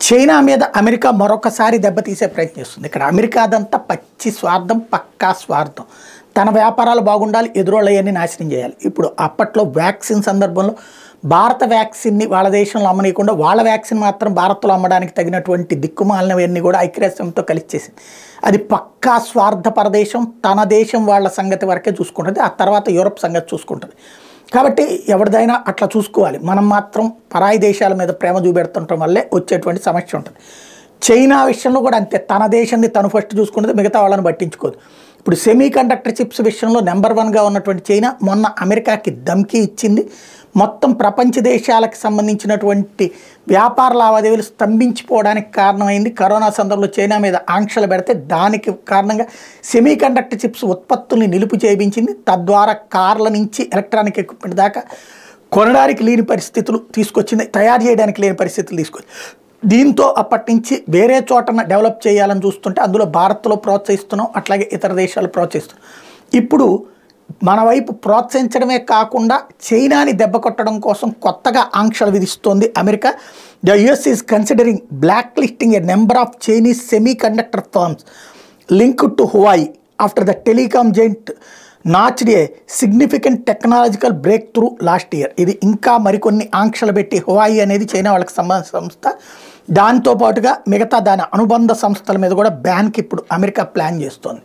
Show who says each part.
Speaker 1: China మీద America మరొకసారి దెబ్బతీసే ప్రయత్నం చేస్తుంది. ఇక్కడ అమెరికాదంతా పచ్చి స్వార్థం, పక్కా స్వార్థం. తన వ్యాపారాలు బాగుండాలి, ఎదురోళ్ళయన్ని నాశనం చేయాలి. ఇప్పుడు అప్పట్లో వ్యాక్సిన్ సందర్భంలో భారత వ్యాక్సిన్ని వాళ్ళ దేశంలో అమ్మనీయకుండా వాళ్ళ వ్యాక్సిన్ మాత్రం భారత్లో అమ్మడానికి తగినటువంటి దిక్కుమాలినవన్నీ కూడా ఐక్యరాజ్యంతో కలిసి చేసింది. అది పక్కా స్వార్థపర దేశం. తన దేశం వాళ్ళ సంగతి వరకే చూసుకుంటుంది, ఆ తర్వాత యూరప్ సంగతి చూసుకుంటుంది. కాబట్టి ఎవరిదైనా అట్లా చూసుకోవాలి. మనం మాత్రం పరాయి దేశాల మీద ప్రేమ చూపెడుతుండటం వల్లే వచ్చేటువంటి సమస్య ఉంటుంది. చైనా విషయంలో కూడా అంతే. తన దేశాన్ని తను ఫస్ట్ చూసుకుంటుంది, మిగతా వాళ్ళని పట్టించుకోదు. ఇప్పుడు సెమీ కండక్టర్ చిప్స్ విషయంలో నెంబర్ 1గా ఉన్నటువంటి చైనా మొన్న అమెరికాకి ధమ్కీ ఇచ్చింది. మొత్తం ప్రపంచ దేశాలకు సంబంధించినటువంటి వ్యాపార లావాదేవీలు స్తంభించిపోవడానికి కారణమైంది. కరోనా సందర్భంలో చైనా మీద ఆంక్షలు పెడితే దానికి కారణంగా సెమీ కండక్టర్ చిప్స్ ఉత్పత్తుల్ని నిలుపు చేయించింది. తద్వారా కార్ల నుంచి ఎలక్ట్రానిక్ ఎక్విప్మెంట్ దాకా కొనడానికి లేని పరిస్థితులు తీసుకొచ్చింది, తయారు చేయడానికి లేని పరిస్థితులు తీసుకొచ్చింది. దీంతో అప్పటి నుంచి వేరే చోటన డెవలప్ చేయాలని చూస్తుంటే అందులో భారత్లో ప్రోత్సహిస్తున్నాం, అట్లాగే ఇతర దేశాలు ప్రోత్సహిస్తున్నాం. ఇప్పుడు మన వైపు ప్రోత్సహించడమే కాకుండా చైనాని దెబ్బ కొట్టడం కోసం కొత్తగా ఆంక్షలు విధిస్తోంది America. The US is considering blacklisting a number of Chinese semiconductor firms linked to Huawei after the telecom giant notched a significant technological breakthrough last year. ఇది ఇంకా మరికొన్ని ఆంక్షలు పెట్టి, హువాయి అనేది చైనా వాళ్ళకి సంబంధించిన సంస్థ, దాంతోపాటుగా మిగతా దాని అనుబంధ సంస్థల మీద కూడా బ్యాన్కి ఇప్పుడు అమెరికా ప్లాన్ చేస్తోంది.